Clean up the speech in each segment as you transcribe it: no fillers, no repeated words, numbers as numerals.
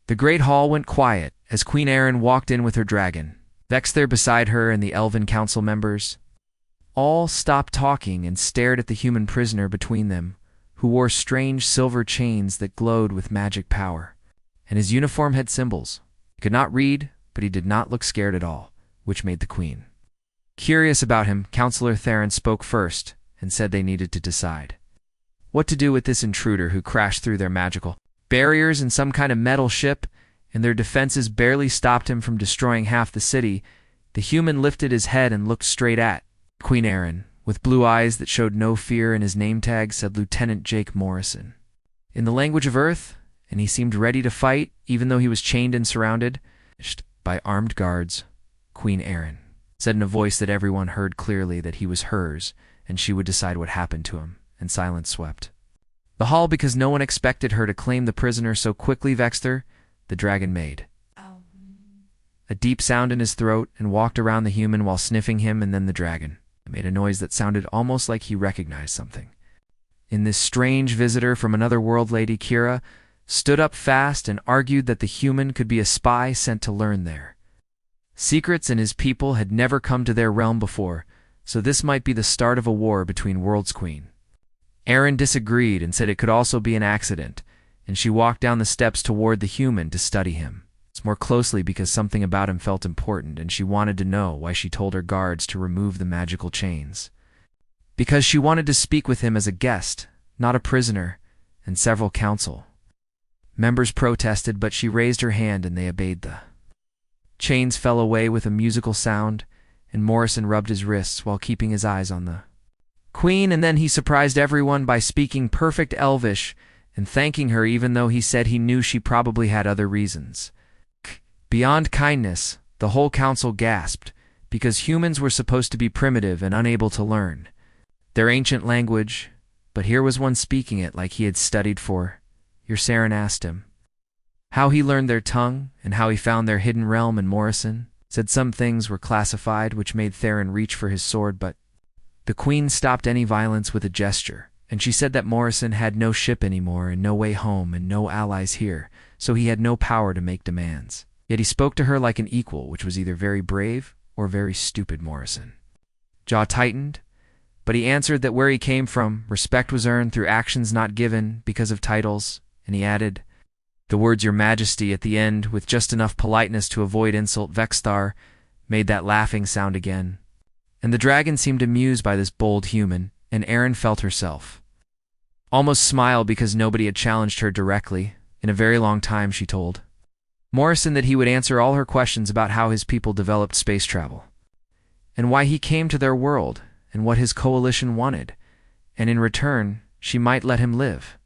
The great hall went quiet as Queen Erin walked in with her dragon. Vex there beside her and the elven council members all stopped talking and stared at the human prisoner between them, who wore strange silver chains that glowed with magic power, and his uniform had symbols. He could not read, but he did not look scared at all, which made the queen curious about him. Counselor Theron spoke first and said they needed to decide what to do with this intruder who crashed through their magical barriers in some kind of metal ship, and their defenses barely stopped him from destroying half the city. The human lifted his head and looked straight at Queen Erin, with blue eyes that showed no fear, and his name tag said Lieutenant Jake Morrison, in the language of Earth, and he seemed ready to fight, even though he was chained and surrounded by armed guards. Queen Erin said in a voice that everyone heard clearly that he was hers, and she would decide what happened to him, and silence swept the hall because no one expected her to claim the prisoner so quickly. Vexed her, the dragon made a deep sound in his throat and walked around the human while sniffing him, and then the dragon made a noise that sounded almost like he recognized something. In this strange visitor from another world, Lady Kira stood up fast and argued that the human could be a spy sent to learn their secrets, and his people had never come to their realm before, so this might be the start of a war between worlds. Queen Erin disagreed and said it could also be an accident, and she walked down the steps toward the human to study him more closely because something about him felt important, and she wanted to know why. She told her guards to remove the magical chains because she wanted to speak with him as a guest, not a prisoner, and several council members protested, but she raised her hand and they obeyed. The chains fell away with a musical sound, and Morrison rubbed his wrists while keeping his eyes on the queen, and then he surprised everyone by speaking perfect Elvish and thanking her, even though he said he knew she probably had other reasons beyond kindness. The whole council gasped, because humans were supposed to be primitive and unable to learn their ancient language, but here was one speaking it like he had studied for years. Saren asked him how he learned their tongue and how he found their hidden realm, and Morrison said some things were classified, which made Theron reach for his sword, but the queen stopped any violence with a gesture, and she said that Morrison had no ship anymore and no way home and no allies here, so he had no power to make demands. Yet he spoke to her like an equal, which was either very brave or very stupid. Morrison jaw tightened, but he answered that where he came from, respect was earned through actions not given because of titles, and he added the words "Your Majesty" at the end with just enough politeness to avoid insult. Vexthar made that laughing sound again, and the dragon seemed amused by this bold human, and Erin felt herself almost smile because nobody had challenged her directly in a very long time. She told Morrison that he would answer all her questions about how his people developed space travel, and why he came to their world, and what his coalition wanted, and in return, she might let him live.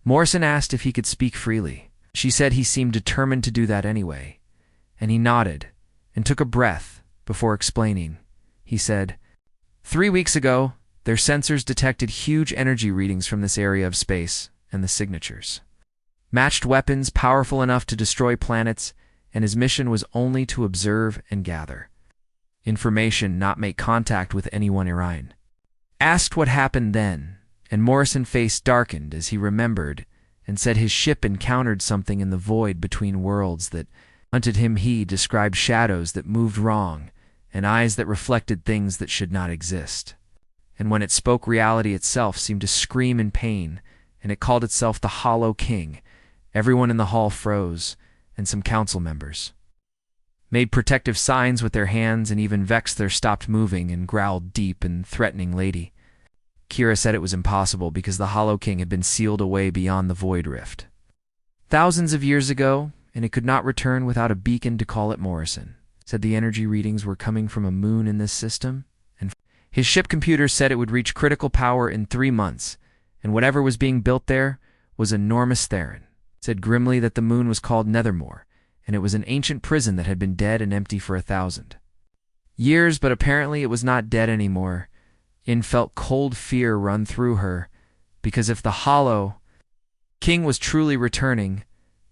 Morrison asked if he could speak freely. She said he seemed determined to do that anyway, and he nodded and took a breath before explaining. He said, 3 weeks ago, their sensors detected huge energy readings from this area of space, and the signatures matched weapons powerful enough to destroy planets, and his mission was only to observe and gather information, not make contact with anyone. Erin asked what happened then, and Morrison's face darkened as he remembered, and said his ship encountered something in the void between worlds that hunted him. He described shadows that moved wrong, and eyes that reflected things that should not exist. And when it spoke, reality itself seemed to scream in pain, and it called itself the Hollow King. Everyone in the hall froze, and some council members made protective signs with their hands, and even Vexthar stopped moving and growled deep and threatening. Lady Kira said it was impossible because the Hollow King had been sealed away beyond the Void Rift thousands of years ago, and it could not return without a beacon to call it. Morrison said the energy readings were coming from a moon in this system, and his ship computer said it would reach critical power in 3 months, and whatever was being built there was enormous. Theron said grimly that the moon was called Nethermore, and it was an ancient prison that had been dead and empty for 1,000 years, but apparently it was not dead anymore. In felt cold fear run through her, because if the Hollow King was truly returning,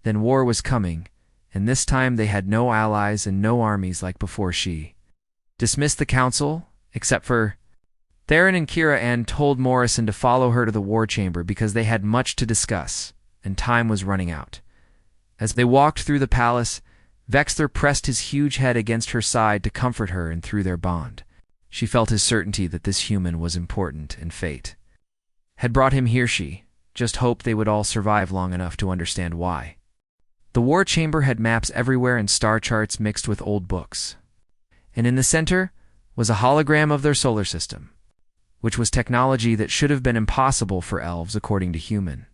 then war was coming, and this time they had no allies and no armies like before. She dismissed the council, except for Theron and Kira, and told Morrison to follow her to the war chamber because they had much to discuss, and time was running out. As they walked through the palace, Vexler pressed his huge head against her side to comfort her, and through their bond, she felt his certainty that this human was important and fate had brought him here. She just hoped they would all survive long enough to understand why. The war chamber had maps everywhere and star charts mixed with old books. And in the center was a hologram of their solar system, which was technology that should have been impossible for elves according to human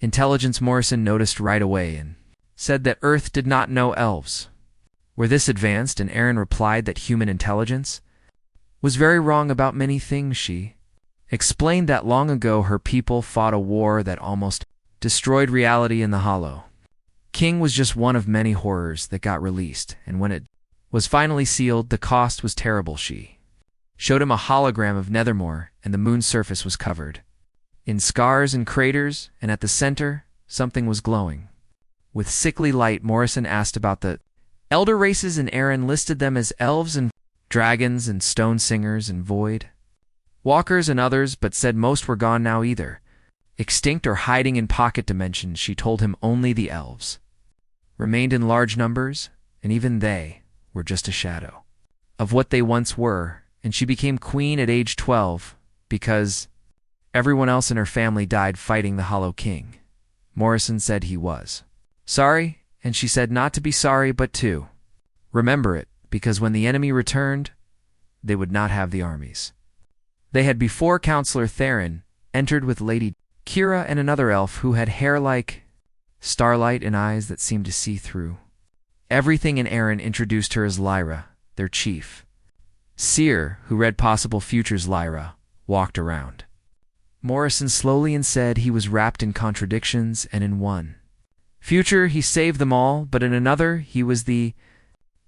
intelligence. Morrison noticed right away and said that Earth did not know elves were this advanced, and Aaron replied that human intelligence was very wrong about many things. She explained that long ago her people fought a war that almost destroyed reality in the Hollow King was just one of many horrors that got released, and when it was finally sealed, the cost was terrible. She showed him a hologram of Nethermore, and the moon's surface was covered in scars and craters, and at the center, something was glowing with sickly light. Morrison asked about the elder races, and Aaron listed them as elves and dragons and stone singers and void walkers and others, but said most were gone now, either extinct or hiding in pocket dimensions. She told him only the elves remained in large numbers, and even they were just a shadow of what they once were, and she became queen at age 12 because everyone else in her family died fighting the Hollow King. Morrison said he was sorry, and she said not to be sorry but to remember it, because when the enemy returned, they would not have the armies they had before. Counselor Theron entered with Lady Kira and another elf who had hair like starlight and eyes that seemed to see through everything, and Aaron introduced her as Lyra, their chief seer, who read possible futures. Lyra walked around Morrison slowly and said he was wrapped in contradictions, and in one future he saved them all, but in another he was the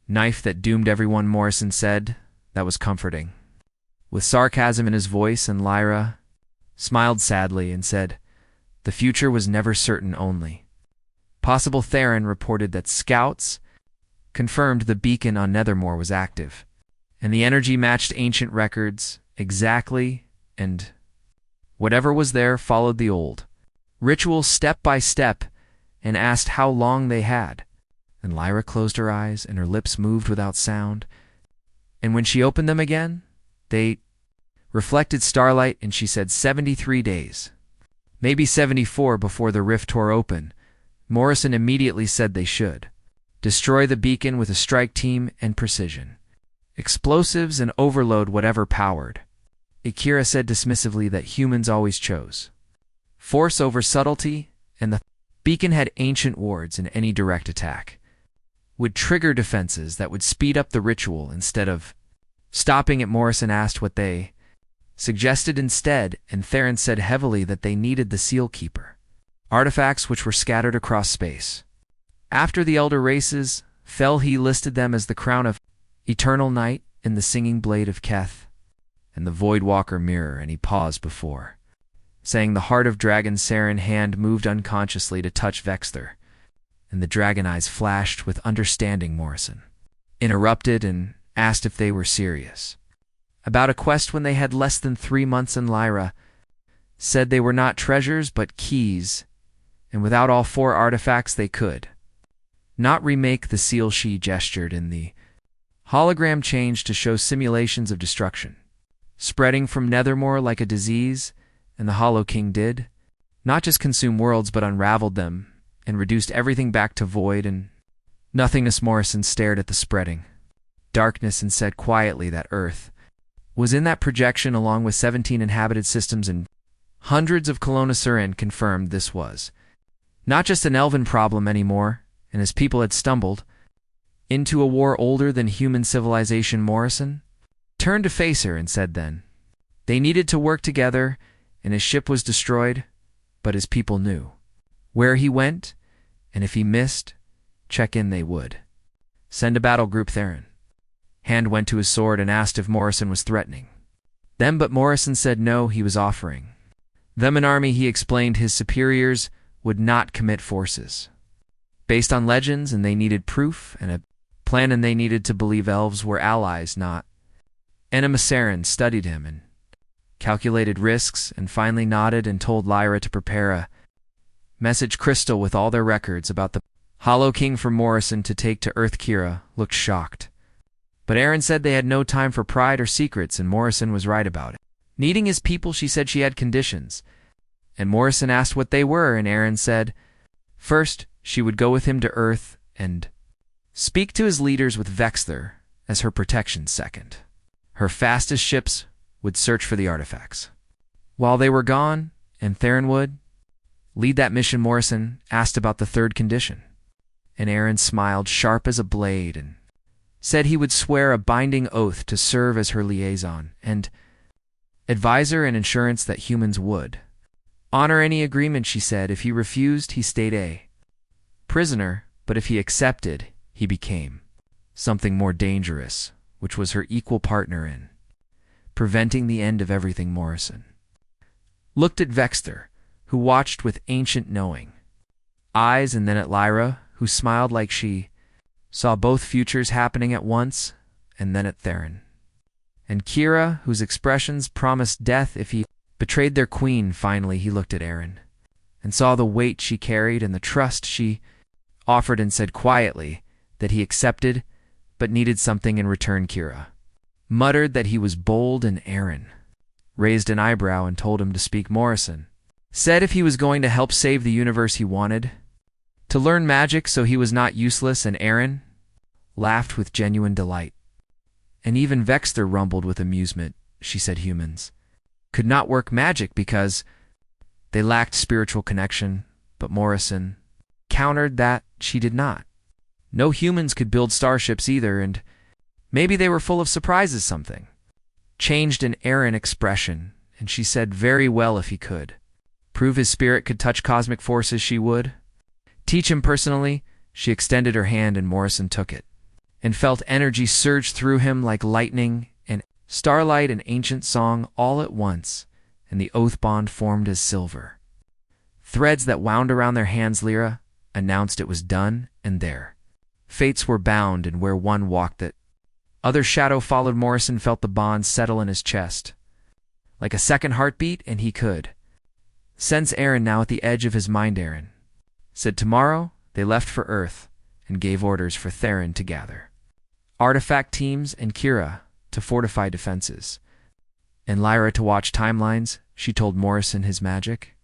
knife that doomed everyone. Morrison said that was comforting, with sarcasm in his voice, and Lyra smiled sadly and said the future was never certain, only possible. Theron reported that scouts confirmed the beacon on Nethermore was active, and the energy matched ancient records exactly, and whatever was there followed the old ritual step by step, and asked how long they had. And Lyra closed her eyes, and her lips moved without sound, and when she opened them again, they reflected starlight, and she said 73 days, maybe 74, before the rift tore open. Morrison immediately said they should destroy the beacon with a strike team and precision explosives and overload whatever powered. Akira said dismissively that humans always chose force over subtlety, and the beacon had ancient wards, and any direct attack would trigger defenses that would speed up the ritual instead of stopping it. Morrison asked what they suggested instead, and Theron said heavily that they needed the Seal Keeper artifacts which were scattered across space. After the elder races fell, he listed them as the Crown of Eternal Night, and the Singing Blade of Keth, and the Void Walker Mirror, and he paused before saying the Heart of Dragon. Saren's hand moved unconsciously to touch Vexler, and the dragon eyes flashed with understanding. Morrison interrupted and asked if they were serious about a quest when they had less than 3 months, and Lyra said they were not treasures but keys, and without all 4 artifacts they could not remake the seal. She gestured, and the hologram changed to show simulations of destruction spreading from Nethermore like a disease, and the Hollow King did not just consume worlds but unraveled them and reduced everything back to void and nothingness. Morrison stared at the spreading darkness and said quietly that Earth was in that projection along with 17 inhabited systems and hundreds of colonies. Surin confirmed this was not just an elven problem anymore, and his people had stumbled into a war older than human civilization. Morrison turned to face her and said then they needed to work together, and his ship was destroyed, but his people knew where he went, and if he missed, check in they would send a battle group. Theron hand went to his sword and asked if Morrison was threatening them, but Morrison said no, he was offering them an army. He explained his superiors would not commit forces based on legends, and they needed proof and a plan, and they needed to believe elves were allies, not enemies. Saren studied him and calculated risks, and finally nodded and told Lyra to prepare a message crystal with all their records about the Hollow King for Morrison to take to Earth. Kira looked shocked. But Aaron said they had no time for pride or secrets, and Morrison was right about it. Needing his people, she said she had conditions. And Morrison asked what they were, and Aaron said, first, she would go with him to Earth and speak to his leaders with Vexler as her protection. Second, her fastest ships would search for the artifacts. While they were gone, and Theron would lead that mission. Morrison asked about the third condition. And Aaron smiled sharp as a blade and said he would swear a binding oath to serve as her liaison and advisor and insurance that humans would honor any agreement. She said if he refused, he stayed a prisoner, but if he accepted, he became something more dangerous, which was her equal partner in preventing the end of everything. Morrison looked at Vexter, who watched with ancient knowing eyes, and then at Lyra, who smiled like she saw both futures happening at once, and then at Theron and Kira, whose expressions promised death if he betrayed their queen. Finally, he looked at Aaron and saw the weight she carried and the trust she offered, and said quietly that he accepted but needed something in return. Kira muttered that he was bold, and Aaron raised an eyebrow and told him to speak. Morrison said if he was going to help save the universe, he wanted to learn magic so he was not useless, and Aaron laughed with genuine delight. And even Vexter rumbled with amusement. She said humans could not work magic because they lacked spiritual connection, but Morrison countered that she did not. No humans could build starships either, and maybe they were full of surprises. Something changed in Aaron's expression, and she said very well, if he could prove his spirit could touch cosmic forces, she would teach him personally. She extended her hand, and Morrison took it and felt energy surge through him like lightning and starlight, an ancient song all at once, and the oath bond formed as silver threads that wound around their hands. Lyra announced it was done, and their fates were bound, and where one walked that other shadow followed. Morrison felt the bond settle in his chest like a second heartbeat, and he could sense Aaron now at the edge of his mind. Aaron said tomorrow they left for Earth and gave orders for Theron to gather artifact teams and Kira to fortify defenses, and Lyra to watch timelines. She told Morrison his magic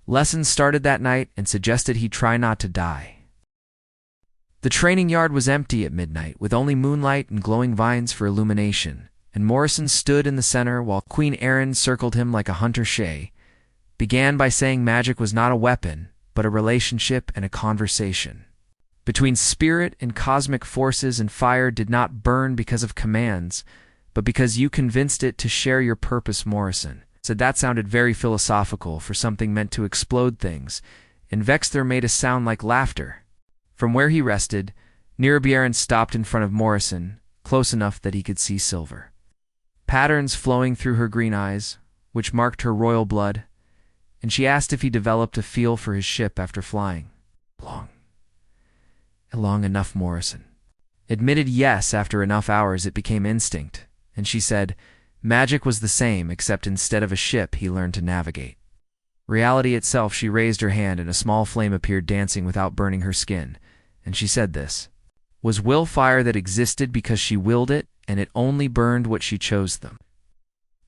lessons started that night and suggested he try not to die. The training yard was empty at midnight, with only moonlight and glowing vines for illumination, and Morrison stood in the center while Queen Aaron circled him like a hunter. She began by saying magic was not a weapon, but a relationship and a conversation between spirit and cosmic forces, and fire did not burn because of commands, but because you convinced it to share your purpose. Morrison said that sounded very philosophical for something meant to explode things, and Vexter made a sound like laughter. From where he rested, Aaron stopped in front of Morrison, close enough that he could see silver patterns flowing through her green eyes, which marked her royal blood, and she asked if he developed a feel for his ship after flying long enough. Morrison admitted yes. After enough hours it became instinct, and she said magic was the same, except instead of a ship he learned to navigate reality itself. She raised her hand, and a small flame appeared, dancing without burning her skin, and she said this was will fire that existed because she willed it, and it only burned what she chose them.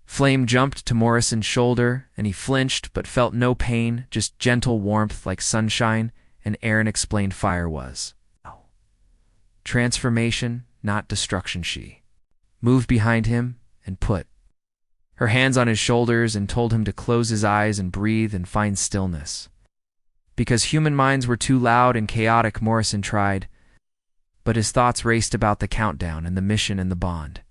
Flame jumped to Morrison's shoulder, and he flinched but felt no pain, just gentle warmth like sunshine, and Aaron explained fire was transformation, not destruction. She moved behind him and put her hands on his shoulders and told him to close his eyes and breathe and find stillness. Because human minds were too loud and chaotic, Morrison tried, but his thoughts raced about the countdown and the mission and the bond.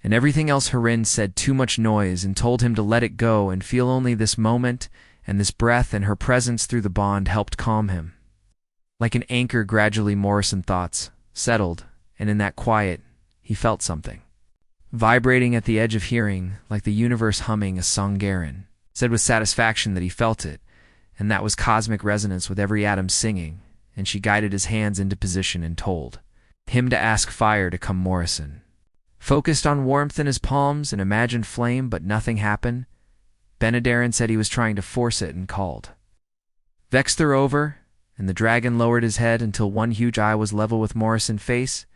And everything else. Harin said too much noise and told him to let it go and feel only this moment, and this breath and her presence through the bond helped calm him. Like an anchor, gradually Morrison thoughts settled, and in that quiet, he felt something vibrating at the edge of hearing, like the universe humming a song. Aaron said with satisfaction that he felt it, and that was cosmic resonance with every atom singing, and she guided his hands into position and told him to ask fire to come. Morrison focused on warmth in his palms and imagined flame, but nothing happened. Benadarin said he was trying to force it and called Vexter over, and the dragon lowered his head until one huge eye was level with Morrison's face.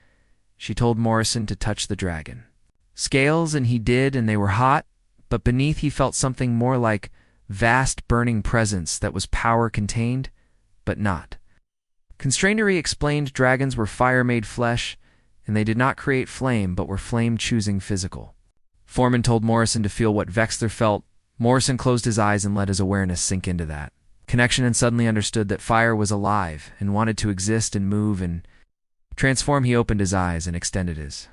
She told Morrison to touch the dragon. Scales, and he did, and they were hot, but beneath he felt something more like vast burning presence that was power contained, but not. Constrainery explained dragons were fire-made flesh, and they did not create flame, but were flame-choosing physical. Foreman told Morrison to feel what Vexler felt. Morrison closed his eyes and let his awareness sink into that connection and suddenly understood that fire was alive and wanted to exist and move and transform. He opened his eyes and extended his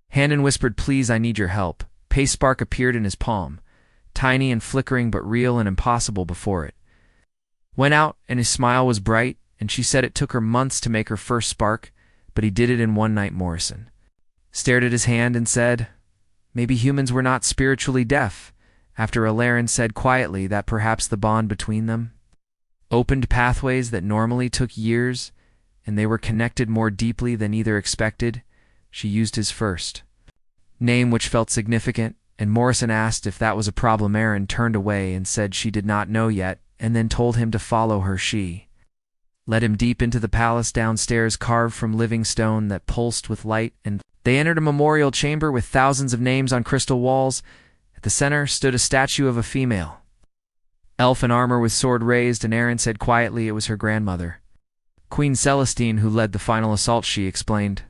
hand and whispered, "Please, I need your help." Pace spark appeared in his palm, tiny and flickering but real and impossible before it went out, and his smile was bright, and she said it took her months to make her first spark, but he did it in one night. Morrison stared at his hand and said, "Maybe humans were not spiritually deaf," after Alarin said quietly that perhaps the bond between them opened pathways that normally took years, and they were connected more deeply than either expected. She used his first name, which felt significant, and Morrison asked if that was a problem. Aaron turned away and said she did not know yet, and then told him to follow her. She led him deep into the palace downstairs, carved from living stone that pulsed with light, and they entered a memorial chamber with thousands of names on crystal walls. At the center stood a statue of a female elf in armor with sword raised, and Aaron said quietly it was her grandmother, Queen Celestine, who led the final assault. She explained.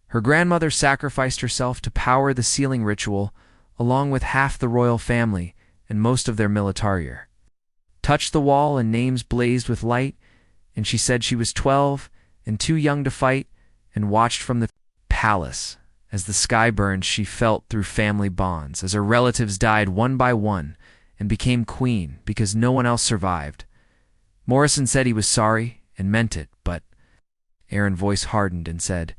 Her grandmother sacrificed herself to power the sealing ritual, along with half the royal family and most of their militaria. Touched the wall and names blazed with light, and she said she was 12 and too young to fight, and watched from the palace. As the sky burned, she felt through family bonds, as her relatives died one by one and became queen because no one else survived. Morrison said he was sorry and meant it, but Aaron's voice hardened and said,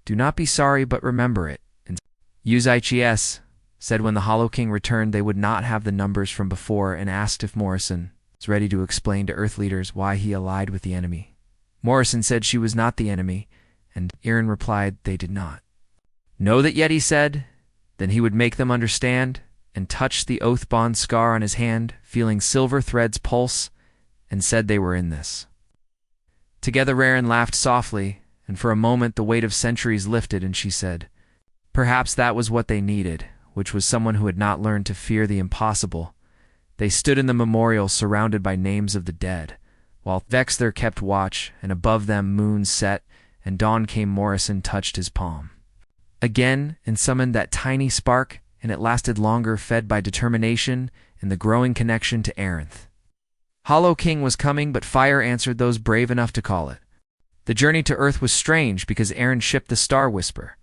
"Do not be sorry, but remember it." And use HES said when the Hollow King returned they would not have the numbers from before, and asked if Morrison was ready to explain to Earth leaders why he allied with the enemy. Morrison said she was not the enemy, and Aaron replied they did not know that yet. He said then he would make them understand, and touched the oath bond scar on his hand, feeling silver threads pulse, and said they were in this together. Aaron laughed softly, and for a moment the weight of centuries lifted, and she said, perhaps that was what they needed, which was someone who had not learned to fear the impossible. They stood in the memorial surrounded by names of the dead, while Vexler kept watch, and above them moons set, and dawn came. Morrison touched his palm again and summoned that tiny spark, and it lasted longer, fed by determination and the growing connection to Aranth. Hollow King was coming, but fire answered those brave enough to call it. The journey to Earth was strange because Aaron's ship, the Star Whisper,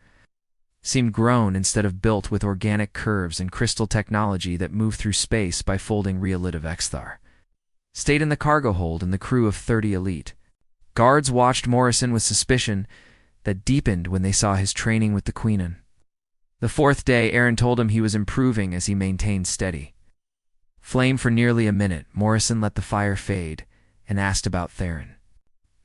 seemed grown instead of built, with organic curves and crystal technology that moved through space by folding Realit of Exthar. Stayed in the cargo hold and the crew of 30 elite. Guards watched Morrison with suspicion that deepened when they saw his training with the Queenan. The fourth day, Aaron told him he was improving as he maintained steady flame for nearly a minute. Morrison let the fire fade and asked about Theron.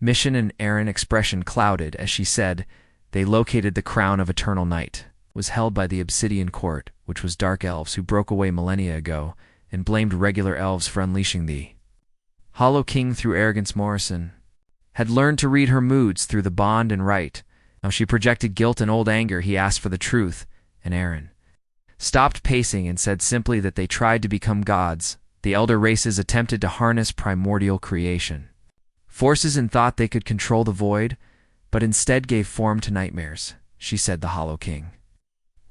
Mission, and Aaron's expression clouded as she said they located the crown of eternal night. It was held by the Obsidian Court, which was dark elves who broke away millennia ago and blamed regular elves for unleashing the Hollow King through arrogance. Morrison had learned to read her moods through the bond and right. Now she projected guilt and old anger. He asked for the truth, and Aaron stopped pacing and said simply that they tried to become gods. The elder races attempted to harness primordial creation forces and thought they could control the void, but instead gave form to nightmares. She said the Hollow King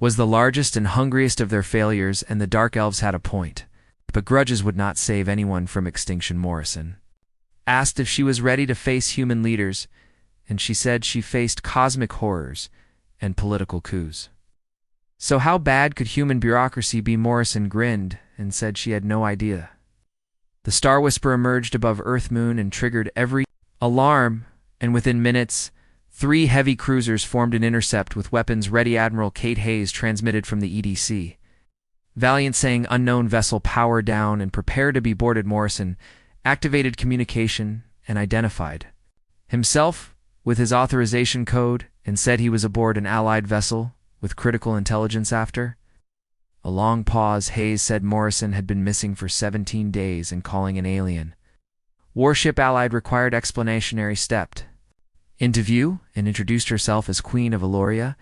was the largest and hungriest of their failures, and the Dark Elves had a point. But grudges would not save anyone from extinction. Morrison asked if she was ready to face human leaders, and she said she faced cosmic horrors and political coups. So how bad could human bureaucracy be? Morrison grinned and said she had no idea. The Star Whisper emerged above Earth Moon and triggered every alarm, and within minutes, 3 heavy cruisers formed an intercept with weapons ready. Admiral Kate Hayes transmitted from the EDC. Valiant saying unknown vessel power down and prepare to be boarded. Morrison activated communication and identified himself with his authorization code and said he was aboard an allied vessel with critical intelligence. After a long pause, Hayes said Morrison had been missing for 17 days and calling an alien Warship allied required explanatory stepped into view and introduced herself as Queen of Eloria,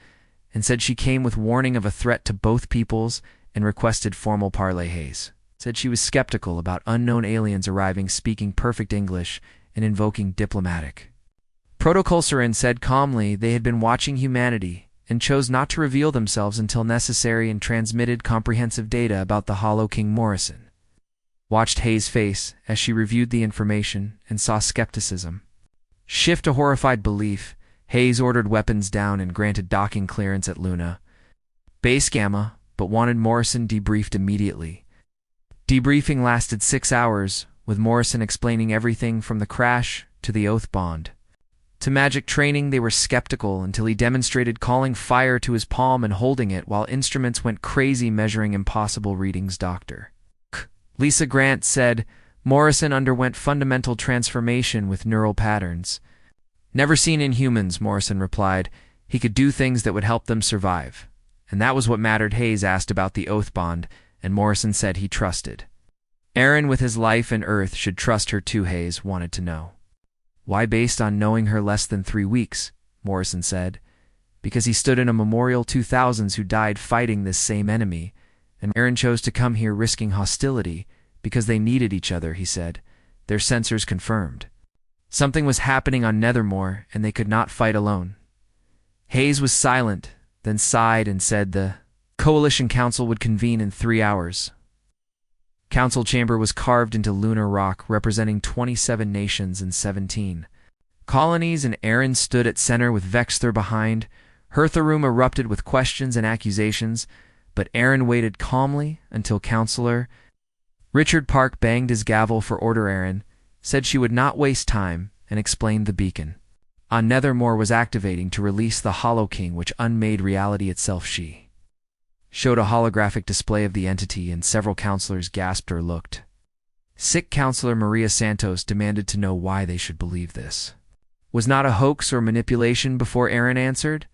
and said she came with warning of a threat to both peoples and requested formal parley. Hayes said she was skeptical about unknown aliens arriving speaking perfect English and invoking diplomatic protocol. Sarin said calmly they had been watching humanity and chose not to reveal themselves until necessary, and transmitted comprehensive data about the Hollow King. Morrison watched Hayes' face as she reviewed the information and saw skepticism shift to horrified belief. Hayes ordered weapons down and granted docking clearance at Luna Base Gamma, but wanted Morrison debriefed immediately. Debriefing lasted 6 hours, with Morrison explaining everything from the crash to the oath bond to magic training. They were skeptical until he demonstrated calling fire to his palm and holding it while instruments went crazy measuring impossible readings. Dr. Lisa Grant said Morrison underwent fundamental transformation with neural patterns never seen in humans. Morrison replied he could do things that would help them survive, and that was what mattered. Hayes asked about the oath bond, and Morrison said he trusted Aaron with his life, and Earth should trust her too. Hayes wanted to know why, based on knowing her less than 3 weeks. Morrison said because he stood in a memorial to thousands who died fighting this same enemy, and Aaron chose to come here risking hostility because they needed each other. He said their sensors confirmed something was happening on Nethermore and they could not fight alone. Hayes was silent, then sighed and said the Coalition Council would convene in 3 hours. Council chamber was carved into lunar rock, representing 27 nations and 17 colonies, and Aaron stood at center with Vexther behind. Hertharoom erupted with questions and accusations, but Aaron waited calmly until Counselor Richard Park banged his gavel for order. Aaron said she would not waste time and explained the beacon on Nethermore was activating to release the Hollow King, which unmade reality itself. She showed a holographic display of the entity, and several counselors gasped or looked sick. Counselor Maria Santos demanded to know why they should believe this was not a hoax or manipulation. Before Aaron answered,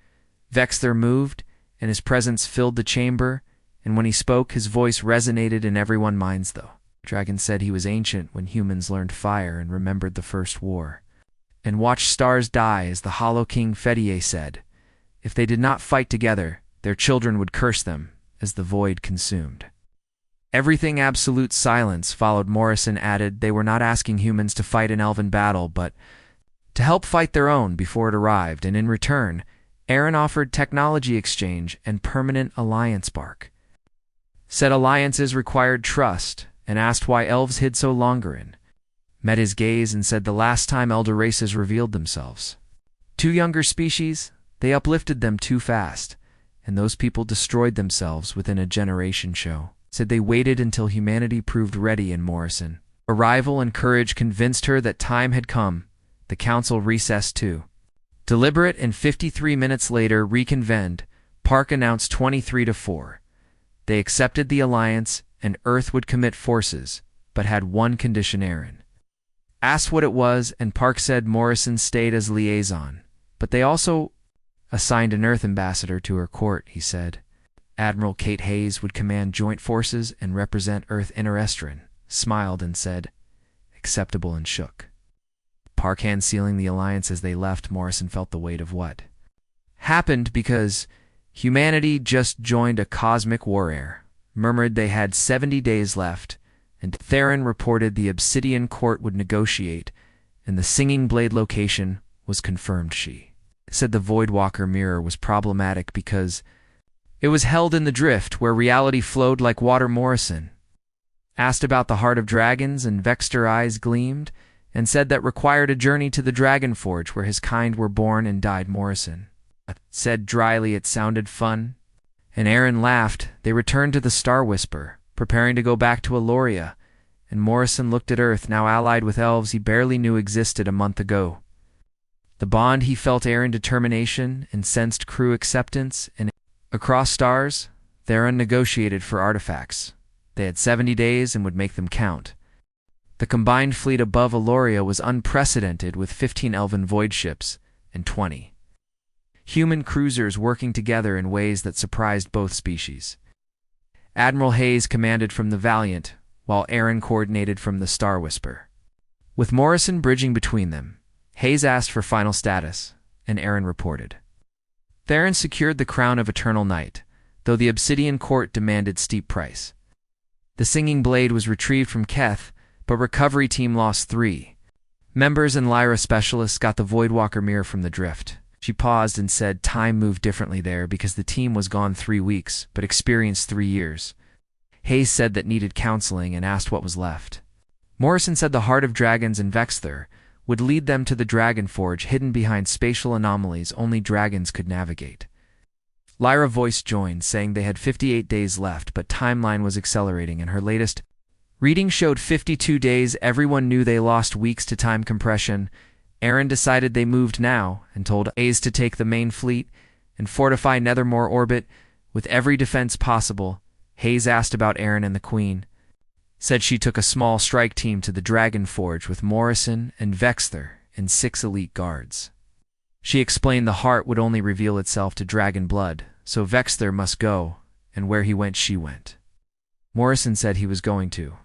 Vexther moved, and his presence filled the chamber, and when he spoke, his voice resonated in everyone's minds. Though Dragon said he was ancient when humans learned fire and remembered the first war, and watched stars die as the Hollow King. Fedier said if they did not fight together, their children would curse them as the void consumed everything. Absolute silence followed. Morrison added they were not asking humans to fight an elven battle, but to help fight their own before it arrived, and in return, Aaron offered technology exchange and permanent alliance. Bark said alliances required trust, and asked why elves hid so longer in met his gaze and said the last time elder races revealed themselves to younger species, they uplifted them too fast, and those people destroyed themselves within a generation. Show said they waited until humanity proved ready, and Morrison arrival and courage convinced her that time had come. The council recessed to deliberate, and 53 minutes later reconvened. Park announced 23-4. They accepted the alliance, and Earth would commit forces, but had one condition. Aaron asked what it was, and Park said Morrison stayed as liaison, but they also assigned an Earth ambassador to her court. He said Admiral Kate Hayes would command joint forces and represent Earth. Interestrin smiled and said acceptable, and shook Park hand, sealing the alliance. As they left, Morrison felt the weight of what happened because humanity just joined a cosmic war. Murmured they had 70 days left, and Theron reported the Obsidian Court would negotiate, and the Singing Blade location was confirmed. She said the Voidwalker mirror was problematic because it was held in the drift where reality flowed like water. Morrison asked about the Heart of Dragons, and Vexter eyes gleamed, and said that required a journey to the Dragon Forge where his kind were born and died. Morrison said dryly it sounded fun, and Aaron laughed. They returned to the Star Whisper, preparing to go back to Eloria, and Morrison looked at Earth, now allied with elves he barely knew existed a month ago. The bond he felt Aaron determination and sensed crew acceptance, and across stars, Theron negotiated for artifacts. They had 70 days and would make them count. The combined fleet above Eloria was unprecedented, with 15 elven void ships and 20 human cruisers working together in ways that surprised both species. Admiral Hayes commanded from the Valiant, while Aaron coordinated from the Star Whisper. With Morrison bridging between them, Hayes asked for final status, and Aaron reported. Theron secured the crown of Eternal Night, though the Obsidian Court demanded steep price. The Singing Blade was retrieved from Keth, but recovery team lost 3 members and Lyra specialists got the Voidwalker mirror from the drift. She paused and said time moved differently there because the team was gone 3 weeks, but experienced 3 years. Hayes said that needed counseling and asked what was left. Morrison said the Heart of Dragons and Vexthur would lead them to the Dragon Forge hidden behind spatial anomalies only dragons could navigate. Lyra voice joined, saying they had 58 days left, but timeline was accelerating, and her latest reading showed 52 days. Everyone knew they lost weeks to time compression. Aaron decided they moved now and told Hayes to take the main fleet and fortify Nethermore orbit with every defense possible. Hayes asked about Aaron and the Queen. Said she took a small strike team to the Dragon Forge with Morrison and Vexthur and 6 elite guards. She explained the heart would only reveal itself to dragon blood, so Vexthur must go, and where he went she went. Morrison said he was going to.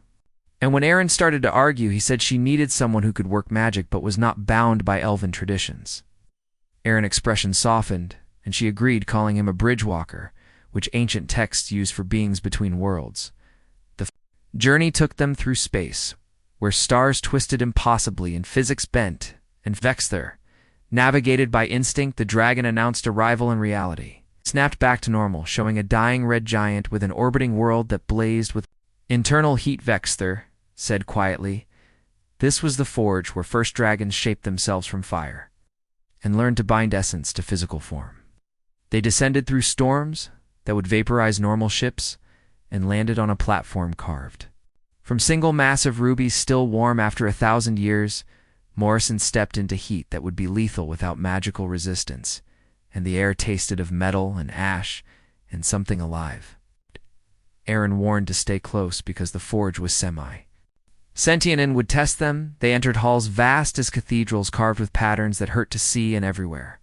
And when Aaron started to argue, he said she needed someone who could work magic but was not bound by elven traditions. Aaron's expression softened, and she agreed, calling him a bridgewalker, which ancient texts use for beings between worlds. The journey took them through space, where stars twisted impossibly and physics bent, and Vexthur, navigated by instinct, the dragon announced arrival in reality. Snapped back to normal, showing a dying red giant with an orbiting world that blazed with internal heat. Vexthur said quietly, "This was the forge where first dragons shaped themselves from fire and learned to bind essence to physical form. They descended through storms that would vaporize normal ships and landed on a platform carved from single massive rubies still warm after 1,000 years. Morrison stepped into heat that would be lethal without magical resistance, and the air tasted of metal and ash and something alive. Aaron warned to stay close because the forge was sentient and would test them. They entered halls vast as cathedrals carved with patterns that hurt to see, and everywhere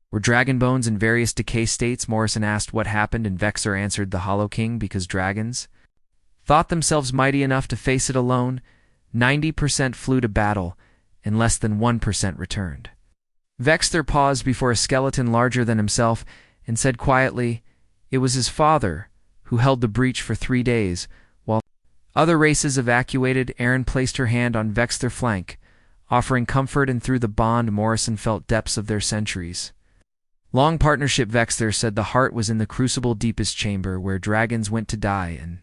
were dragon bones in various decay states. Morrison asked what happened, and Vexthur answered the Hollow King because dragons thought themselves mighty enough to face it alone. 90% flew to battle, and less than 1% returned. Vexthur paused before a skeleton larger than himself and said quietly, it was his father who held the breach for 3 days, while other races evacuated. Aaron placed her hand on Vexthur's flank, offering comfort, and through the bond Morrison felt depths of their centuries. Long partnership. Vexthur said the heart was in the crucible deepest chamber where dragons went to die and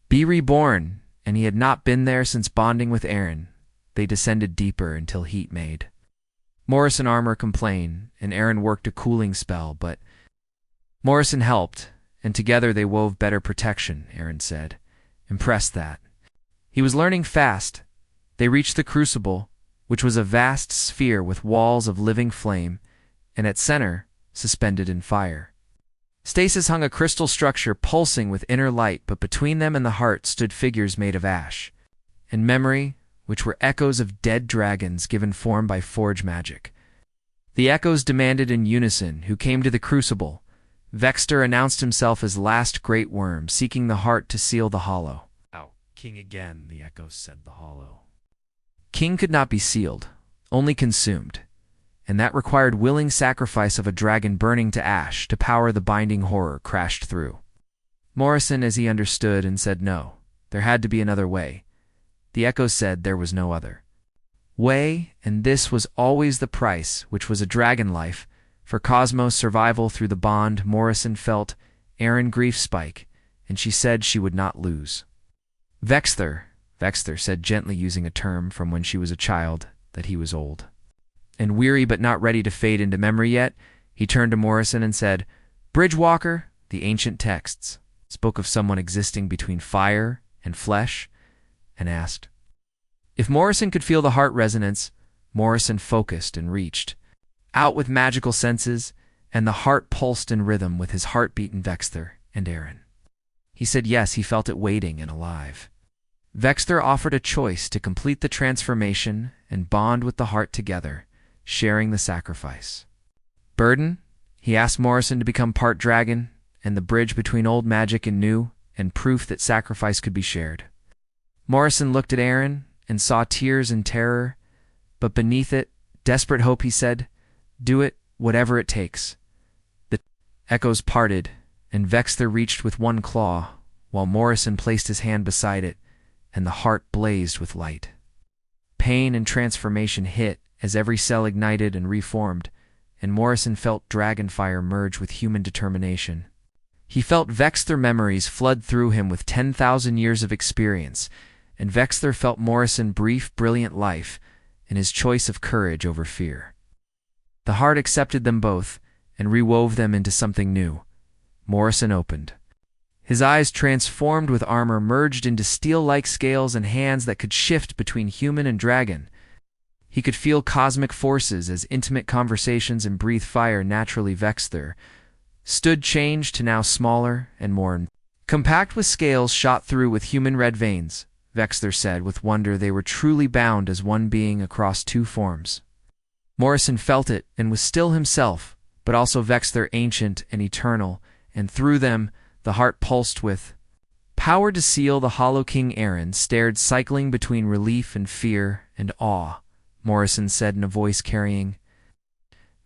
be reborn, and he had not been there since bonding with Aaron. They descended deeper until heat made Morrison armor complain, and Aaron worked a cooling spell, but Morrison helped, and together they wove better protection, Aaron said, impressed that he was learning fast. They reached the crucible, which was a vast sphere with walls of living flame, and at center, suspended in fire, stasis hung a crystal structure pulsing with inner light, but between them and the heart stood figures made of ash and memory, which were echoes of dead dragons given form by forge magic. The echoes demanded in unison who came to the crucible. Vexthur announced himself as last great worm, seeking the heart to seal the hollow. King again, the echoes said. The hollow king could not be sealed, only consumed, and that required willing sacrifice of a dragon burning to ash to power the binding horror crashed through. Morrison, as he understood, and said no, there had to be another way. The echoes said there was no other way, and this was always the price, which was a dragon life. For Cosmos' survival through the bond, Morrison felt Aaron grief spike, and she said she would not lose. Vexthur said gently, using a term from when she was a child, that he was old and weary but not ready to fade into memory yet. He turned to Morrison and said, Bridgewalker, the ancient texts spoke of someone existing between fire and flesh, and asked if Morrison could feel the heart resonance. Morrison focused and reached out with magical senses, and the heart pulsed in rhythm with his heartbeat in Vexthur and Aaron. He said yes, he felt it waiting and alive. Vexthur offered a choice to complete the transformation and bond with the heart together, sharing the sacrifice. Burden? He asked Morrison to become part dragon, and the bridge between old magic and new, and proof that sacrifice could be shared. Morrison looked at Aaron and saw tears and terror, but beneath it, desperate hope, he said, "Do it, whatever it takes." The echoes parted, and Vexter reached with one claw, while Morrison placed his hand beside it, and the heart blazed with light. Pain and transformation hit as every cell ignited and reformed, and Morrison felt dragonfire merge with human determination. He felt Vexter memories flood through him with 10,000 years of experience, and Vexter felt Morrison brief, brilliant life and his choice of courage over fear. The heart accepted them both and rewove them into something new. Morrison opened. His eyes, transformed with armor, merged into steel-like scales and hands that could shift between human and dragon. He could feel cosmic forces as intimate conversations and breathe fire naturally. Vexter stood changed to now smaller and more compact, with scales shot through with human red veins. Vexter said with wonder they were truly bound as one being across two forms. Morrison felt it and was still himself, but also Vexter, ancient and eternal, and through them the heart pulsed with power to seal. The Hollow King Aaron stared, cycling between relief and fear and awe. Morrison said in a voice carrying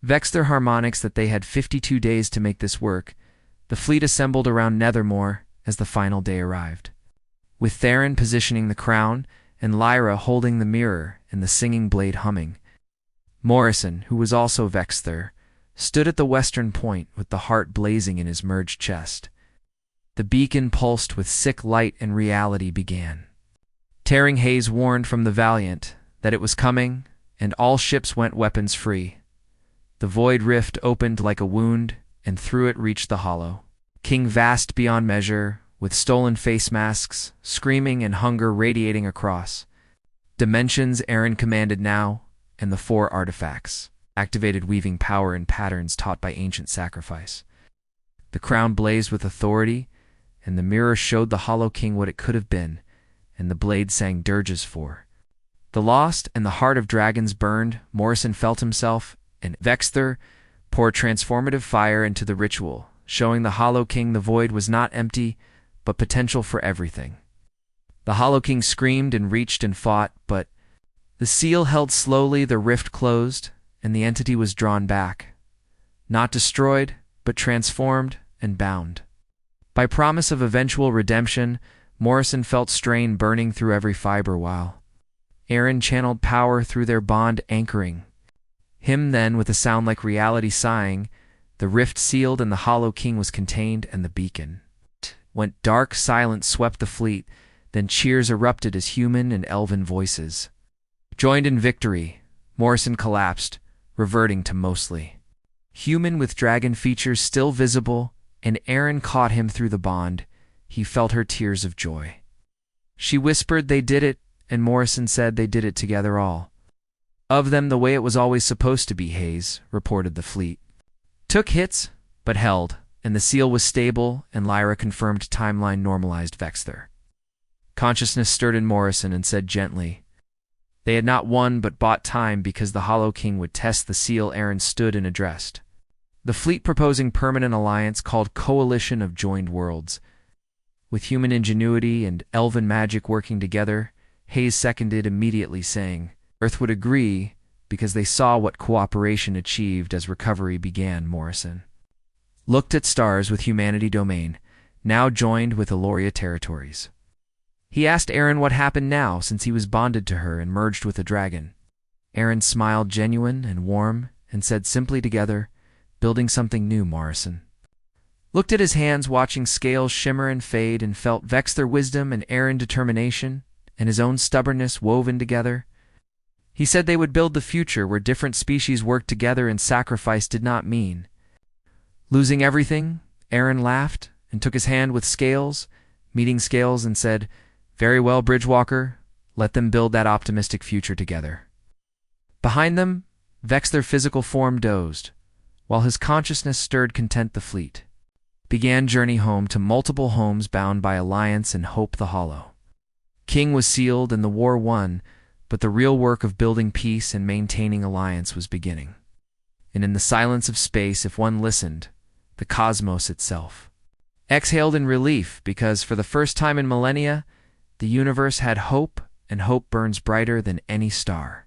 Vexter harmonics that they had 52 days to make this work. The fleet assembled around Nethermore as the final day arrived, with Theron positioning the crown and Lyra holding the mirror and the singing blade humming. Morrison, who was also Vexter, stood at the western point with the heart blazing in his merged chest. The beacon pulsed with sick light, and reality began. Tearing haze warned from the Valiant that it was coming, and all ships went weapons free. The void rift opened like a wound, and through it reached the Hollow King, vast beyond measure, with stolen face masks, screaming and hunger radiating across dimensions. Aaron commanded now, and the 4 artifacts activated, weaving power in patterns taught by ancient sacrifice. The crown blazed with authority, and the mirror showed the Hollow King what it could have been, and the blade sang dirges for the lost, and the heart of dragons burned. Morrison felt himself, and Vexter poured transformative fire into the ritual, showing the Hollow King the void was not empty, but potential for everything. The Hollow King screamed and reached and fought, but the seal held slowly, the rift closed, and the entity was drawn back. Not destroyed, but transformed and bound. By promise of eventual redemption, Morrison felt strain burning through every fiber, while Aaron channeled power through their bond, anchoring him. Then, with a sound like reality sighing, the rift sealed and the Hollow King was contained, and the beacon went dark. Silence swept the fleet, then cheers erupted as human and elven voices joined in victory. Morrison collapsed, reverting to mostly human with dragon features still visible, and Aaron caught him through the bond. He felt her tears of joy. She whispered they did it, and Morrison said they did it together, all of them, the way it was always supposed to be. Hayes reported the fleet took hits, but held, and the seal was stable, and Lyra confirmed timeline normalized. Vexter consciousness stirred in Morrison and said gently, they had not won but bought time, because the Hollow King would test the seal. Aaron stood and addressed the fleet, proposing permanent alliance called Coalition of Joined Worlds. With human ingenuity and elven magic working together, Hayes seconded immediately, saying Earth would agree because they saw what cooperation achieved as recovery began. Morrison looked at stars with humanity domain, now joined with Eloria territories. He asked Aaron what happened now, since he was bonded to her and merged with a dragon. Aaron smiled, genuine and warm, and said simply, together, building something new. Morrison looked at his hands, watching scales shimmer and fade, and felt Vexter wisdom and Aaron determination, and his own stubbornness woven together. He said they would build the future where different species worked together and sacrifice did not mean losing everything. Aaron laughed and took his hand with Scales, meeting Scales, and said, very well, Bridgewalker, let them build that optimistic future together. Behind them, Vexter physical form dozed, while his consciousness stirred content. The fleet began journey home to multiple homes bound by alliance and hope. The Hollow King was sealed and the war won, but the real work of building peace and maintaining alliance was beginning. And in the silence of space, if one listened, the cosmos itself exhaled in relief, because for the first time in millennia, the universe had hope and hope burns brighter than any star.